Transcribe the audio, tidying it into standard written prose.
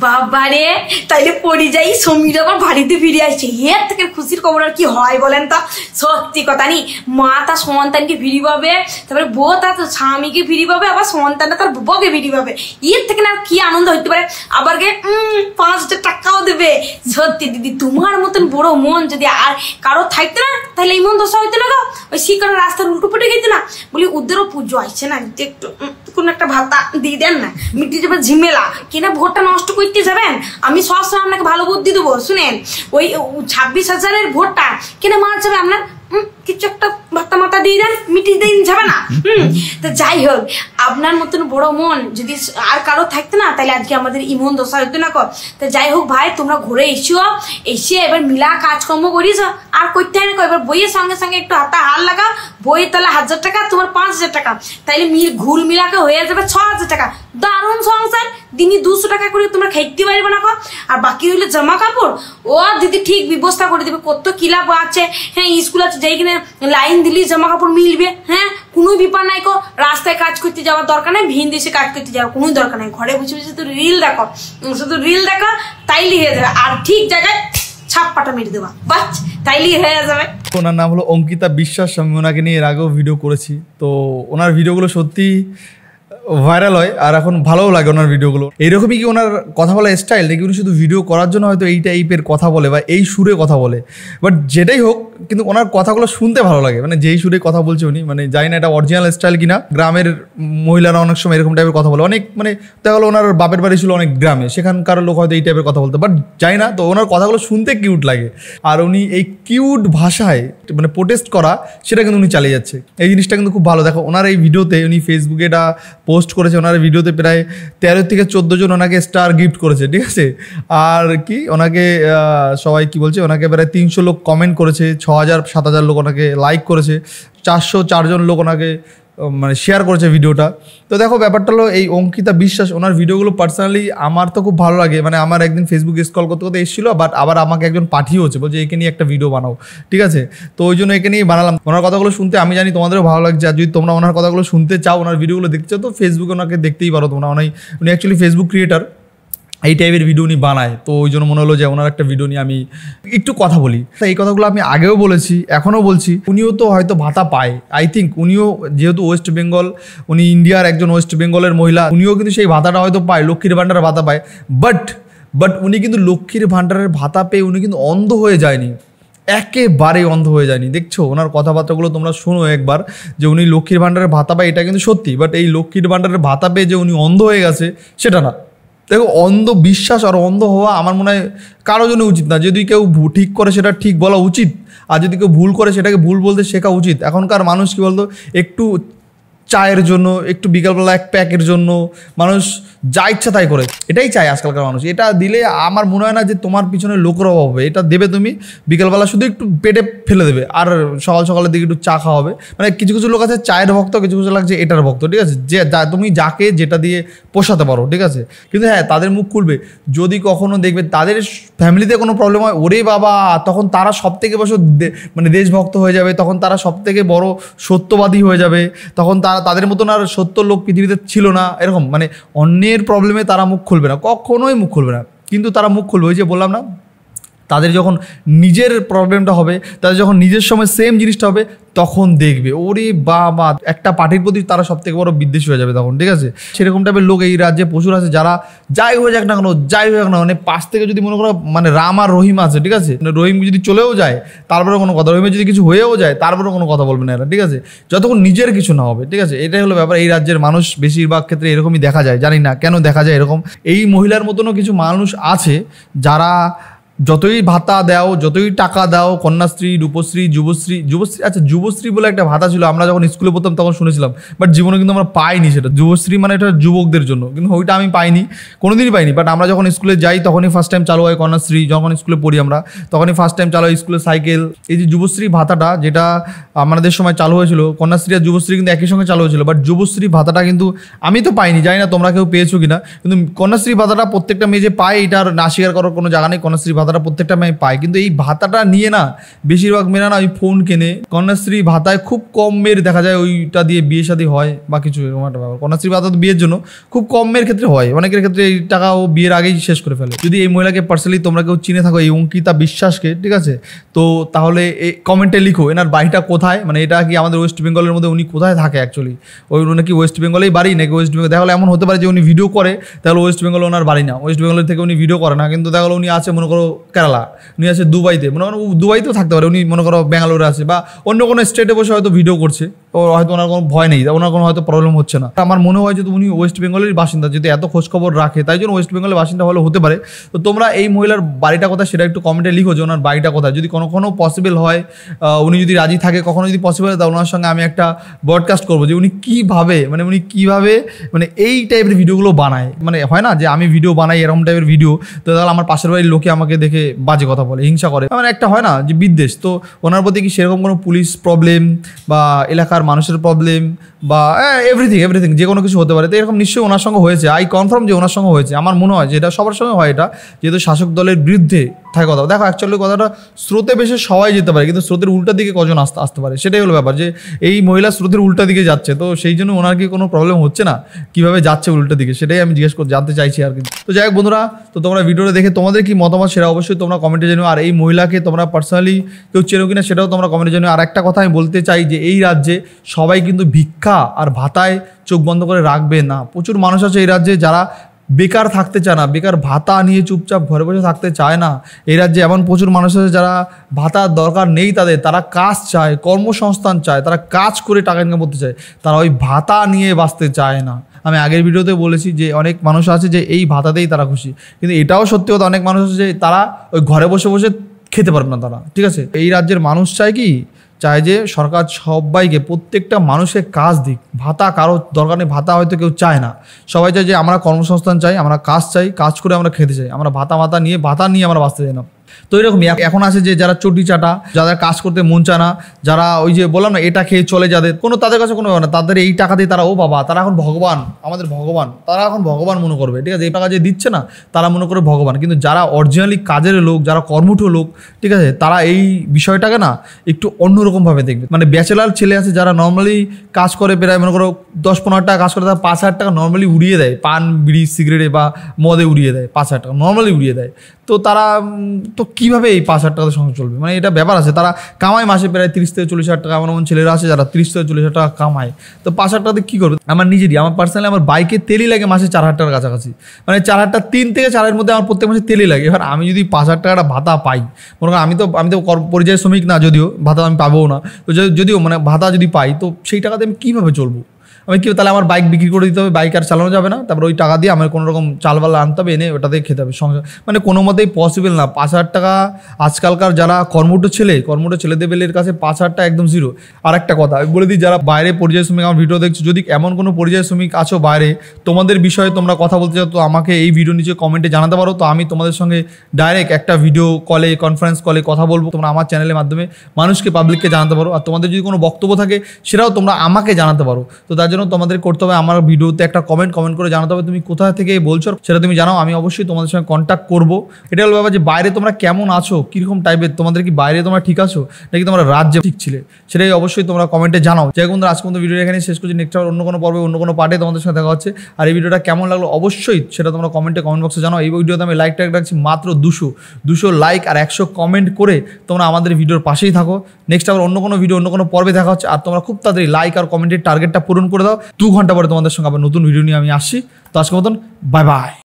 বাবারে তাইলে পরিযায়ী সমীর আবার বাড়িতে ফিরে আসছে। এর থেকে খুশির খবর আর কি হয় বলেন তো? সত্যি কথা নি, মা তার সন্তানকে ফিরি পাবে, তারপরে বউ তার স্বামীকে ফিরি পাবে, আবার সন্তানটা তার বউকে ফিরি পাবে। এর থেকে না কি আনন্দ হইতে পারে? আবার 5,000 টাকাও দেবে। সত্যি দিদি, তোমার মতন বড় মন যদি আর কারো থাকতো না তাহলে এই মন দশা হইতো না গো। ওই শিকার রাস্তার উল্টো পটে গেতো না। বলি ওদেরও পুজো আসছে না, একটু কোন একটা ভাতা দিয়ে দেন না, মিটি যাবে ঝিমেলা কিনা ভোটটা নষ্ট করতে যাবেন। আমি সবসময় আপনাকে ভালো বুদ্ধি দেবো, শুনেন। ওই 26,000-এর ভোটটা কিনা মার যাবে আপনার, কিছু একটা ভাতা মাতা দিয়ে দেন, মিটিয়ে দিন যাবে না। তো যাই হোক, আপনার মতন বড় মন যদি আর কারো থাকতো না তাহলে আজকে আমাদের ইমন দশা হইতো না। তো যাই হোক ভাই, তোমরা ঘুরে এসে এবার মিলা কাজকর্ম করিস আর করতে হয় না। এবার বইয়ের সঙ্গে সঙ্গে একটু হাতা হাল লাগাও, বইয়ের তাহলে 1,000 টাকা, তোমার 5,000 টাকা, তাইলে ঘুল মিলাকে হয়ে যাবে 6,000 টাকা। দারুণ সংসার, দিনই 200 টাকা করে তোমরা খাইতে পারবে না। আর বাকি হইলে জামা কাপড় ও দিদি ঠিক ব্যবস্থা করে দেবে। কত কিলাপ আছে, হ্যাঁ স্কুল আছে, যেইখানে লাইন দিলি জামা কাপড় মিলবে। হ্যাঁ, কোনো ব্যাপার নাই কো, রাস্তায় কাজ করতে যাওয়ার দরকার নাই, ভিন দেশে কাজ করতে যাওয়ার কোনো দরকার নাই। ঘরে বসে বসে শুধু রিল দেখো, তাইলে হয়ে যাবে। আর ঠিক জায়গায় ছাপ্পাটা মেরে দেওয়া, বাস তাইলে হয়ে যাবে। ওনার নাম হলো অঙ্কিতা বিশ্বাস। আমি ওনাকে নিয়ে এর আগেও ভিডিও করেছি। তো ওনার ভিডিওগুলো সত্যি ভাইরাল হয় আর এখন ভালোও লাগে ওনার ভিডিওগুলো। এইরকমই কি ওনার কথা বলা স্টাইল, নাকি উনি শুধু ভিডিও করার জন্য হয়তো এই টাইপের কথা বলে বা এই সুরে কথা বলে? বাট যেটাই হোক, কিন্তু ওনার কথাগুলো শুনতে ভালো লাগে। মানে যেই সুরে কথা বলছে উনি, মানে জানি না এটা অরিজিনাল স্টাইল কিনা। গ্রামের মহিলারা অনেক সময় এরকম টাইপের কথা বলে, অনেক মানে দেখা গেলো ওনার বাপের বাড়ি ছিল অনেক গ্রামে, সেখানকার লোক হয়তো এই টাইপের কথা বলতো, বাট জানি না। তো ওনার কথাগুলো শুনতে কিউট লাগে। আর উনি এই কিউট ভাষায় মানে প্রোটেস্ট করা, সেটা কিন্তু উনি চালিয়ে যাচ্ছে। এই জিনিসটা কিন্তু খুব ভালো। দেখো ওনার এই ভিডিওতে, উনি ফেসবুকে এটা পোস্ট করেছে, ওনার ভিডিওতে প্রায় 13 থেকে 14 জন ওনাকে স্টার গিফট করেছে, ঠিক আছে। আর কি ওনাকে সবাই কি বলছে, ওনাকে প্রায় 300 লোক কমেন্ট করেছে, 6,000-7,000 লোক ওনাকে লাইক করেছে, 404 জন লোক ওনাকে মানে শেয়ার করেছে ভিডিওটা। তো দেখো ব্যাপারটা হলো, এই অঙ্কিতা বিশ্বাস ওনার ভিডিওগুলো পার্সোনালি আমার তো খুব ভালো লাগে। মানে আমার একদিন ফেসবুক স্ক্রল করতে করতে এসেছিলো, বাট আবার আমাকে একজন পাঠিয়েছে, বলছে একে নিয়ে একটা ভিডিও বানাও, ঠিক আছে। তো ওই জন্য একে নিয়ে বানালাম। ওনার কথাগুলো শুনতে আমি জানি তোমাদেরও ভালো লাগছে। আর যদি তোমরা ওনার কথাগুলো শুনতে চাও, ওনার ভিডিওগুলো দেখতে চাও, তো ফেসবুকে ওনাকে দেখতেই পারো তোমরা। উনি অ্যাকচুয়ালি ফেসবুক ক্রিয়েটার, এই টাইপের ভিডিও উনি বানায়। তো ওই জন্য মনে হলো যে ওনার একটা ভিডিও নিয়ে আমি একটু কথা বলি। এই কথাগুলো আমি আগেও বলেছি, এখনও বলছি। উনিও তো হয়তো ভাতা পায়, আই থিঙ্ক। উনিও যেহেতু ওয়েস্ট বেঙ্গল, উনি ইন্ডিয়ার একজন ওয়েস্ট বেঙ্গলের মহিলা, উনিও কিন্তু সেই ভাতাটা হয়তো পায়, লক্ষ্মীর ভাণ্ডারের ভাতা পায়। বাট উনি কিন্তু লক্ষ্মীর ভাণ্ডারের ভাতা পেয়ে উনি কিন্তু অন্ধ হয়ে যায়নি, একেবারে অন্ধ হয়ে যায়নি। দেখছো ওনার কথাবার্তাগুলো তোমরা শোনো একবার, যে উনি লক্ষ্মীর ভাণ্ডারের ভাতা পায়, এটা কিন্তু সত্যি। বাট এই লক্ষ্মীর ভাণ্ডারের ভাতা পেয়ে যে উনি অন্ধ হয়ে গেছে, সেটা না। দেখো, অন্ধ বিশ্বাস আর অন্ধ হওয়া আমার মনে হয় কারোর জন্য উচিত না। যদি কেউ ঠিক করে সেটা ঠিক বলা উচিত, আর যদি কেউ ভুল করে সেটাকে ভুল বলতে শেখা উচিত। এখনকার মানুষ কী বলতো, একটু চায়ের জন্য, একটু বিকালবেলা এক প্যাকের জন্য মানুষ যা ইচ্ছা তাই করে, এটাই চায় আজকালকার মানুষ। এটা দিলে আমার মনে হয় না যে তোমার পিছনে লোকের অভাব হবে। এটা দেবে তুমি বিকালবেলা, শুধু একটু পেটে ফেলে দেবে, আর সকালের দিকে একটু চা খাওয়াবে। মানে কিছু কিছু লোক আছে চায়ের ভক্ত, কিছু কিছু লাগছে এটার ভক্ত, ঠিক আছে। যে তুমি যাকে যেটা দিয়ে পোষাতে পারো, ঠিক আছে। কিন্তু হ্যাঁ, তাদের মুখ খুলবে যদি কখনো দেখবে তাদের ফ্যামিলিতে কোনো প্রবলেম হয়, ওরে বাবা, তখন তারা সব থেকে বড় মানে দেশভক্ত হয়ে যাবে, তখন তারা সব থেকে বড় সত্যবাদী হয়ে যাবে, তখন তাদের মতন আর সত্য লোক পৃথিবীতে ছিল না, এরকম। মানে অন্যের প্রবলেমে তারা মুখ খুলবে না, কখনোই মুখ খুলবে না। কিন্তু তারা মুখ খুলবে, ওই যে বললাম না, তাদের যখন নিজের প্রবলেমটা হবে, তাদের যখন নিজের সময় সেম জিনিসটা হবে, তখন দেখবে ওরে বাবা, একটা পার্টির প্রতি তারা সব থেকে বড় বিদ্বেষী হয়ে যাবে তখন, ঠিক আছে। সেরকম টাইপের লোক এই রাজ্যে প্রচুর আছে, যারা যাই হয়ে যাক না কেন, মানে পাশ থেকে যদি মনে করো, মানে রাম আর রহিম আছে, ঠিক আছে। রহিম যদি চলেও যায় তারপরে কোনো কথা, রহিমের যদি কিছু হয়েও যায় তারপরে কোনো কথা বলবে না এরা, ঠিক আছে, যতক্ষণ নিজের কিছু না হবে, ঠিক আছে। এটাই হলো ব্যাপার। এই রাজ্যের মানুষ বেশিরভাগ ক্ষেত্রে এরকমই দেখা যায়, জানি না কেন দেখা যায় এরকম। এই মহিলার মতনও কিছু মানুষ আছে যারা যতই ভাতা দাও, যতই টাকা দাও, কন্যাশ্রী, রূপশ্রী, যুবশ্রী, আচ্ছা যুবশ্রী বলে একটা ভাতা ছিল, আমরা যখন স্কুলে পড়তাম তখন শুনেছিলাম, বাট জীবনে কিন্তু আমরা পাইনি সেটা। যুবশ্রী মানে এটা যুবকদের জন্য, কিন্তু ওইটা আমি পাইনি, কোনোদিনই পাইনি। বাট আমরা যখন স্কুলে যাই তখনই ফার্স্ট টাইম চালু হয় কন্যাশ্রী। যখন স্কুলে পড়ি আমরা তখনই ফার্স্ট টাইম চালু হয় স্কুলে সাইকেল। এই যে যুবশ্রী ভাতাটা, যেটা আমাদের সময় চালু হয়েছিল, কন্যাশ্রী আর যুবশ্রী কিন্তু একই সঙ্গে চালু হয়েছিল, বাট যুবশ্রী ভাতাটা কিন্তু আমি তো পাইনি, জানি না তোমরা কেউ পেয়েছো কিনা। কিন্তু কন্যাশ্রী ভাতাটা প্রত্যেকটা মেয়ে যে পায়, এটা আর না স্বীকার করার কোনো জায়গা নেই। কন্যাশ্রী ভাতা ভাতাটা প্রত্যেকটা মেয়ে পায়, কিন্তু এই ভাতাটা নিয়ে না বেশিরভাগ মেয়েরা না ওই ফোন কেনে, কন্যাশ্রী ভাতায় খুব কম মেয়ের দেখা যায় ওইটা দিয়ে বিয়ে শাদী হয় বা কিছু এরকম একটা ব্যাপার। কন্যাশ্রী ভাতা তো বিয়ের জন্য, খুব কম মেয়ের ক্ষেত্রে হয়, অনেকের ক্ষেত্রে এই টাকা ও বিয়ের আগেই শেষ করে ফেলে। যদি এই মহিলাকে পার্সোনালি তোমরা কেউ চিনে থাকো, এই অঙ্কিতা বিশ্বাসকে, ঠিক আছে, তো তাহলে এই কমেন্টে লিখো এনার বাড়িটা কোথায়, মানে এটা কি আমাদের ওয়েস্ট বেঙ্গলের মধ্যে উনি কোথায় থাকে অ্যাকচুয়ালি, ওই নাকি ওয়েস্ট বেঙ্গলেই বাড়ি নাকি ওয়েস্ট বেঙ্গল, তাহলে এমন হতে পারে যে উনি ভিডিও করে তাহলে ওয়েস্ট বেঙ্গলে ওনার বাড়ি না, ওয়েস্ট বেঙ্গলের থেকে উনি ভিডিও করে না, কিন্তু দেখা গেলো উনি আছে মনে করো কেরালা, উনি আছে দুবাইতে, মনে করো দুবাইতেও থাকতে পারে, উনি মনে করো ব্যাঙ্গালোরে আছে বা অন্য কোনো স্টেটে বসে হয়তো ভিডিও করছে, ও হয়তো ওনার কোনো ভয় নেই, ওনার কোনো হয়তো প্রবলেম হচ্ছে না। আমার মনে হয় যে উনি ওয়েস্ট বেঙ্গলের বাসিন্দা, যদি এত খোঁজখবর রাখে তাই জন্য ওয়েস্ট বেঙ্গলের বাসিন্দা হলে হতে পারে। তো তোমরা এই মহিলার বাড়িটা কোথায় সেটা একটু কমেন্টে লিখো যে ওনার বাড়িটা কোথায়, যদি কোনো পসিবল হয়, উনি যদি রাজি থাকে, কখনো যদি পসিবল হয়, ওনার সঙ্গে আমি একটা ব্রডকাস্ট করবো যে উনি কীভাবে মানে এই টাইপের ভিডিওগুলো বানায়, মানে হয় না যে আমি ভিডিও বানাই এরকম টাইপের ভিডিও, তো তাহলে আমার পাশের বাড়ির লোকে আমাকে দেখে বাজে কথা বলে, হিংসা করে, মানে একটা হয় না যে বিদ্বেষ। তো ওনার প্রতি কি সেরকম কোনো পুলিশ প্রবলেম বা এলাকার মানুষের প্রবলেম বা এভরিথিং যে কোনো কিছু হতে পারে, তো এরকম নিশ্চয়ই ওনার সঙ্গে হয়েছে, আই কনফার্ম যে ওনার সঙ্গে হয়েছে। আমার মনে হয় যে এটা সবার সঙ্গে হয়, এটা যেহেতু শাসক দলের বিরুদ্ধে থাকে কথা। দেখো অ্যাকচুয়ালি কথাটা স্রোতে বেশি সবাই যেতে পারে, কিন্তু স্রোতের উল্টা দিকে কজন আসতে পারে, সেটাই হলো ব্যাপার, যে এই মহিলা স্রোতের উল্টা দিকে যাচ্ছে, তো সেই জন্য ওনার কি কোনো প্রবলেম হচ্ছে না, কীভাবে যাচ্ছে উল্টা দিকে, সেটাই আমি জানতে চাইছি আর কি। তো যাই হোক বন্ধুরা, তো তোমরা ভিডিওটা দেখে তোমাদের কি মতামত সেটা অবশ্যই তোমরা কমেন্টে জানিও, আর এই মহিলাকে তোমরা পার্সোনালি কেউ চেনো কিনা সেটাও তোমরা কমেন্টে জানিও। আর একটা কথা আমি বলতে চাই যে এই রাজ্যে সবাই কিন্তু ভিক্ষা আর ভাতায় চোখ বন্ধ করে রাখবে না। প্রচুর মানুষ আছে এই রাজ্যে যারা বেকার থাকতে চায় না, বেকার ভাতা নিয়ে চুপচাপ ঘরে বসে থাকতে চায় না। এই রাজ্যে এমন প্রচুর মানুষ আছে যারা ভাতার দরকার নেই তাদের, তারা কাজ চায়, কর্মসংস্থান চায়, তারা কাজ করে টাকা ইনকাম করতে চায়, তারা ওই ভাতা নিয়ে বাঁচতে চায় না। আমি আগের ভিডিওতে বলেছি যে অনেক মানুষ আছে যে এই ভাতাতেই তারা খুশি, কিন্তু এটাও সত্যি কথা, অনেক মানুষ আছে যে তারা ওই ঘরে বসে বসে খেতে পারবে না তারা, ঠিক আছে। এই রাজ্যের মানুষ চায় কি, চায় যে সরকার সবাইকে, প্রত্যেকটা মানুষের কাজ দিক, ভাতা কারো দরকার নেই, ভাতা হয়তো কেউ চায় না, সবাই চায় যে আমরা কর্মসংস্থান চাই, আমরা কাজ চাই, কাজ করে আমরা খেতে চাই, আমরা ভাতা নিয়ে আমরা বাঁচতে চাই না। তো এরকমই এখন আছে যে যারা চটি চাটা, যাদের কাজ করতে মন চায় না, যারা ওই যে বললাম না এটা খেয়ে চলে, যাদের তাদের কাছে কোনো ব্যাপার না, তাদের এই টাকা দিয়ে তারা ও বাবা তারা এখন ভগবান, আমাদের ভগবান, তারা এখন ভগবান মনে করবে, ঠিক আছে। এই টাকা যে দিচ্ছে না তারা মনে করে ভগবান, কিন্তু যারা অরিজিনালি কাজের লোক, যারা কর্মঠ লোক, ঠিক আছে, তারা এই বিষয়টাকে না একটু অন্যরকমভাবে দেখবে। মানে ব্যাচেলার ছেলে আছে যারা নর্মালি কাজ করে, প্রায় মনে করো 10-15 টাকা কাজ করে, তারা 5,000 টাকা নর্মালি উড়িয়ে দেয়, পান বিড়ি সিগারেটে বা মদে উড়িয়ে দেয়, 5,000 টাকা নর্মালি উড়িয়ে দেয়। তো তারা তো কীভাবে এই 5,000 টাকাতে সঙ্গে চলবে, মানে এটা ব্যাপার আছে। তারা কামায় মাসে প্রায় 30-40 টাকা, এমন ছেলেরা আছে যারা 30-40 টাকা কামায়, তো 5,000 টাকাতে কী করবে। আমার পার্সোনালি আমার বাইকে তেলই লাগে মাসে 4,000 টাকার কাছাকাছি, মানে 4,000 3 থেকে 4-এর মধ্যে আমার প্রত্যেক মাসে তেলই লাগে। এবার আমি যদি 5,000 টাকাটা ভাতা পাই, মনে করেন আমি তো পরিযায়ী শ্রমিক না, যদিও ভাতা আমি পাবও না, তো যদিও মানে ভাতা যদি পাই, তো সেই টাকাতে আমি কীভাবে চলবো, আমি কি তাহলে আমার বাইক বিক্রি করে দিতে হবে, বাইক আর চালানো যাবে না, তারপর ওই টাকা দিয়ে আমার কোনো রকম চালবাল আনতে হবে, এনে ওটাতে খেতে হবে সংসার, মানে কোনো মতেই পসিবল না। 5,000 টাকা আজকালকার যারা কর্মঠ ছেলেদের কাছে 5,000 টাকা একদম জিরো। আর একটা কথা আমি বলে দিই, যারা বাইরে পরিযায়ী শ্রমিক আমার ভিডিও দেখছো, যদি এমন কোনো পরিযায়ী শ্রমিক আছো বাইরে, তোমাদের বিষয়ে তোমরা কথা বলতে চাও, তো আমাকে এই ভিডিও নিচে কমেন্টে জানাতে পারো, তো আমি তোমাদের সঙ্গে ডাইরেক্ট একটা ভিডিও কলে, কনফারেন্স কলে কথা বলবো। তোমরা আমার চ্যানেলের মাধ্যমে মানুষকে, পাবলিককে জানাতে পারো, আর তোমাদের যদি কোনো বক্তব্য থাকে সেটাও তোমরা আমাকে জানাতে পারো। তো তার জন্য তোমাদের করতে হবে আমার ভিডিওতে একটা কমেন্ট করে জানাতে হবে তুমি কোথা থেকে বলছো, সেটা তুমি জানাও, আমি অবশ্যই তোমাদের সঙ্গে কন্ট্যাক্ট করবো। এটা হলো ব্যাপার যে বাইরে তোমরা কেমন আছো, কীরকম টাইপের, তোমাদের কি বাইরে তোমরা ঠিক আছো নাকি তোমরা রাজ্যে ঠিক ছিলে, সেটাই অবশ্যই তোমরা কমেন্টে জানাও। যাই বন্ধুরা, আজকে মতো ভিডিও এখানে শেষ করছি, নেক্সট অন্য কোনো পর্বে অন্য কোনো পার্টে তোমাদের সাথে দেখা হচ্ছে। আর এই ভিডিওটা কেমন লাগলো অবশ্যই সেটা তোমরা কমেন্ট বক্সে জানাও। এই ভিডিওতে আমি লাইক রাখছি মাত্র 200 লাইক আর 100 কমেন্ট করে তোমরা আমাদের ভিডিওর পাশেই থাকো। নেক্সট আবার অন্য কোনো ভিডিও অন্য কোনো পর্বে দেখা হচ্ছে। আর তোমরা খুব তাড়াতাড়ি লাইক আর কমেন্টের টার্গেটটা পূরণ করে দাও। 2 ঘন্টা পরে তোমাদের সঙ্গে আবার নতুন ভিডিও নিয়ে আমি আসছি। তো আজকের মতন বাই বাই।